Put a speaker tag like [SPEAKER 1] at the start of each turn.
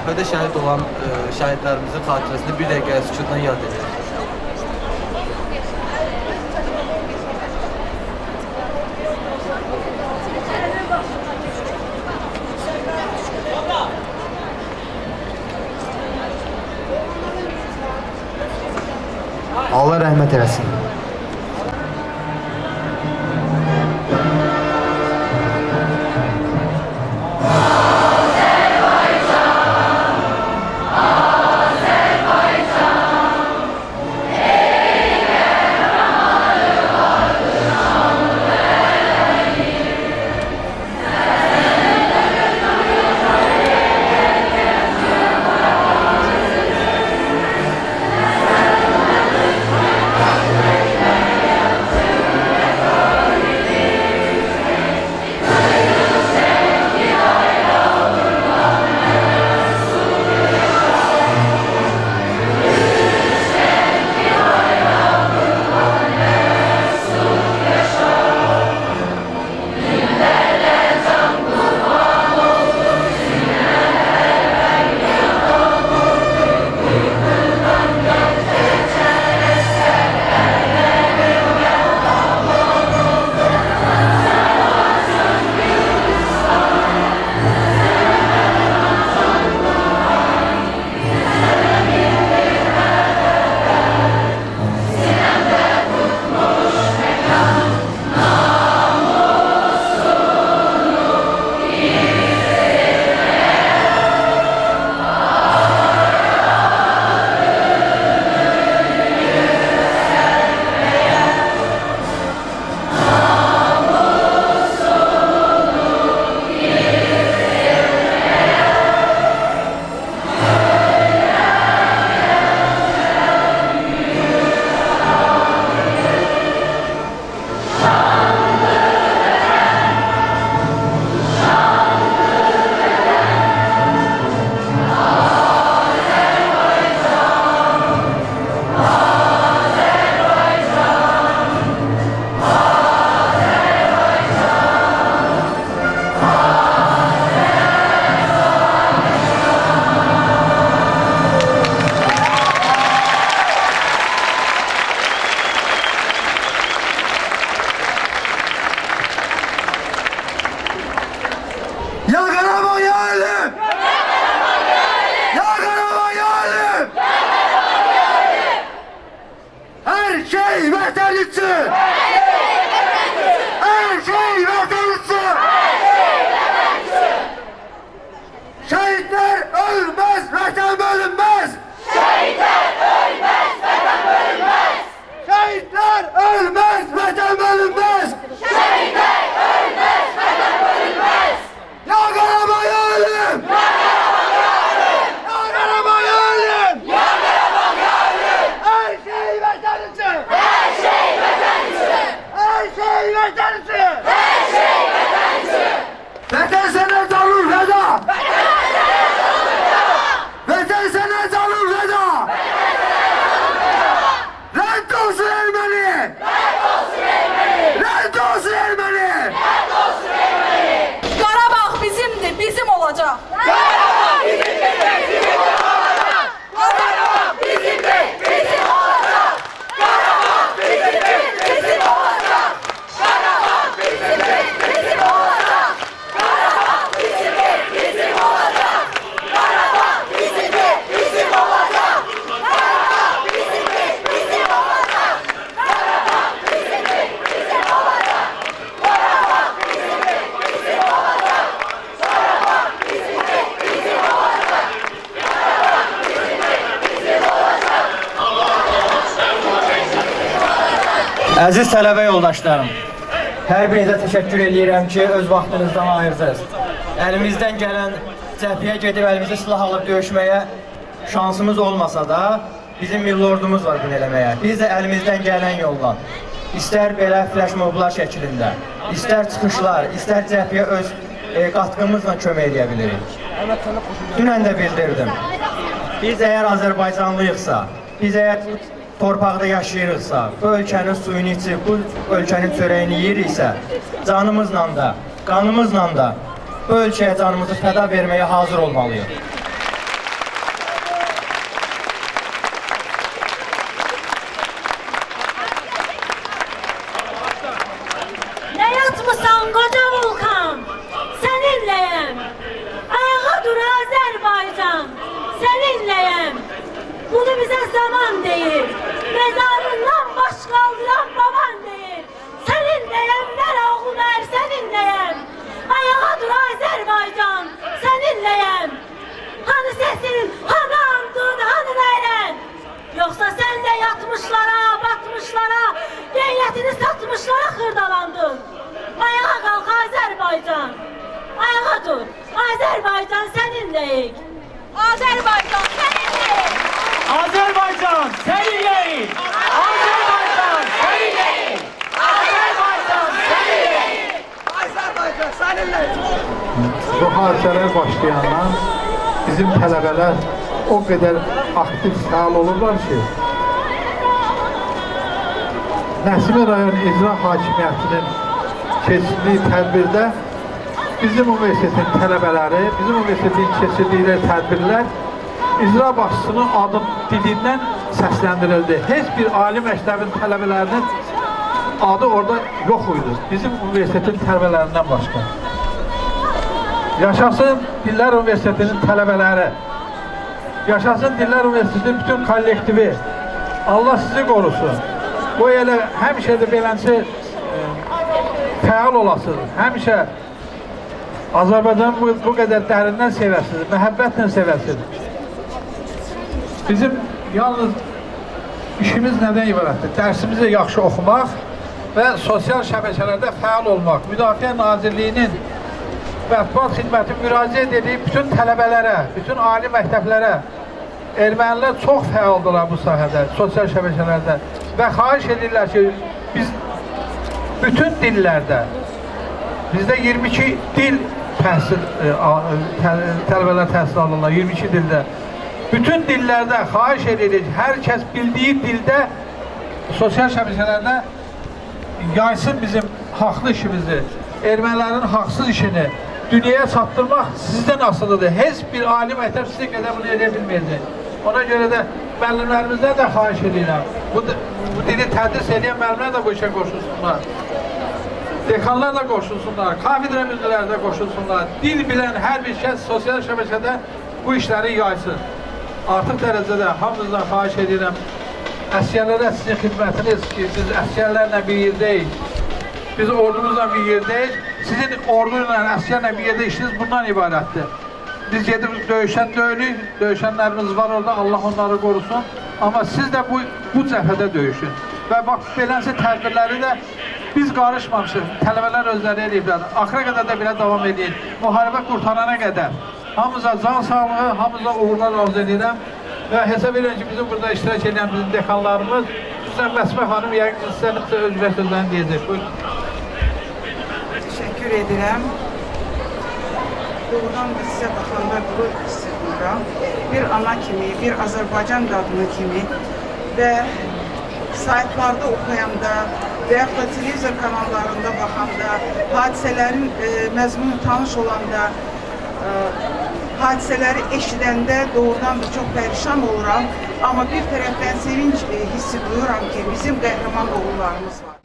[SPEAKER 1] cəbhədə şəhid olan şəhidlərimizin xatirəsində bir dəqiqə sükutla yad edilir.
[SPEAKER 2] Allah rəhmət eləsin.
[SPEAKER 3] Əziz tələbə yoldaşlarım, hər birinizə təşəkkür edirəm ki, öz vaxtınızdan ayırdınız. Əlimizdən gələn cəbhəyə gedib əlimizdə silah alıb döyüşməyə şansımız olmasa da, bizim milli ordumuz var bunu eləməyə. Biz də əlimizdən gələn yolla, istər belə flash moblar şəklində, istər çıxışlar, istər cəbhəyə öz qatqımızla kömək edə bilirik. Dünən də bildirdim, biz əgər Azərbaycanlıyıqsa, biz əgər torpaqda yaşayırıqsa, bu ölkənin suyunu içib, bu ölkənin çörəyini yiyiriksə, canımızla da, qanımızla da bu ölkəyə canımızı fəda verməyə hazır olmalıyıq.
[SPEAKER 2] Olmusan koca vulkan, seninleyim. Ayağa dur Azerbaycan, seninleyim. Bunu bize zaman değil, mezarından baş kaldıran baban değil. Seninleyim, ver oğlum er, seninleyim. Ayağa dur Azerbaycan, seninleyim. Hani sesin, hani andın, hani neylen? Yoksa sen de yatmışlara, batmışlara, niyetini satmışlara hırdalandın. Ayağa kalk Azerbaycan, ayağa dur. Azerbaycan seninleyik. Azerbaycan seninleyik.
[SPEAKER 3] Azerbaycan seninleyik. Azerbaycan seninleyik. Azerbaycan seninleyik.
[SPEAKER 1] Azerbaycan seninle.
[SPEAKER 4] Bu hadisələr başlayandan bizim tələbələr o qədər aktiv fəal olurlar ki, Nəsimi rayon icra hakimiyyətinin keçirdiyi tədbirdə bizim universitetin tələbələri, bizim universitetin keçirdikləri tədbirlər icra başçısının adı dilindən səsləndirildi. Heç bir ali məktəbin tələbələrinin adı orada yox idi. Bizim universitetin tələbələrindən başqa. Yaşasın Dillər Universitetinin tələbələri, yaşasın Dillər Universitetinin bütün kollektivi. Allah sizi qorusun. Bu elə həmişə də beləncə fəal olasınız. Həmişə Azərbaycanı bu qədər dərindən sevəsiniz, məhəbbətlə sevəsiniz. Bizim yalnız işimiz nədən ibarətdir? Dərsimizi yaxşı oxumaq və sosial şəbəkələrdə fəal olmaq. Müdafiə Nazirliyinin mətbuat xidməti müraciət edib bütün tələbələrə, bütün ali məktəblərə, ermənilər çox fəaldırlar bu sahədə, sosial şəbəkələrdə və xahiş edirlər ki, biz bütün dillərdə, bizdə 22 dil tələbələr təhsil alırlar, 22 dildə. Bütün dillərdə xahiş edirik, hər kəs bildiyi dildə sosial şəbəkələrdə yaysın bizim haqlı işimizi, ermənilərin haqsız işini dünyaya çatdırmaq sizdən asılıdır. Heç bir ali məktəb sizə qədər bunu edə bilməyəcək. Ona görə də müəllimlərimizdən də xahiş edirəm. Bu dili tədris edən müəllimlər də bu işə qoşulsunlar. Dekanlar da qoşulsunlar, kafedra müdürləri də qoşulsunlar. Dil bilən hər bir kəs sosial şəbəkədə bu işləri yaysın. Artıq dərəcədə hamınızdan xahiş edirəm. Əsgərlərə sizin xidmətiniz ki, siz əsgərlərlə bir yerdəyik. Biz ordumuzla bir yerdəyik. Sizin ordu ilə, əsgərlə bir yerdə işiniz bundan ibarətdir. Biz gedib döyüşən deyilik, döyüşənlərimiz var orada, Allah onları qorusun. Amma siz də bu cəbhədə döyüşün. Və bax, beləncə tədbirləri də biz qarışmamışıq, tələbələr özləri ediblər. Axıra qədər də belə davam edin. Müharibə qurtarana qədər. Hamıza can sağlığı, hamıza uğurlar arzu edirəm. Və hesab edirəm ki, bizim burada iştirak edən bizim dekanlarımız, xüsusən Məsmə xanım yəqin sizə öz sözlərini deyəcək. Buyurun.
[SPEAKER 5] Teşekkür edirəm. Doğrudan da sizə baxanda qürur hiss edirəm. Bir ana kimi, bir Azərbaycan qadını kimi və saytlarda oxuyanda və yaxud da televizor kanallarında baxanda, hadisələrin məzmunu tanış olanda, hadisələri eşidəndə doğrudan da çox pərişan oluram. Amma bir tərəfdən sevinç hissi duyuram ki, bizim qəhrəman oğullarımız var.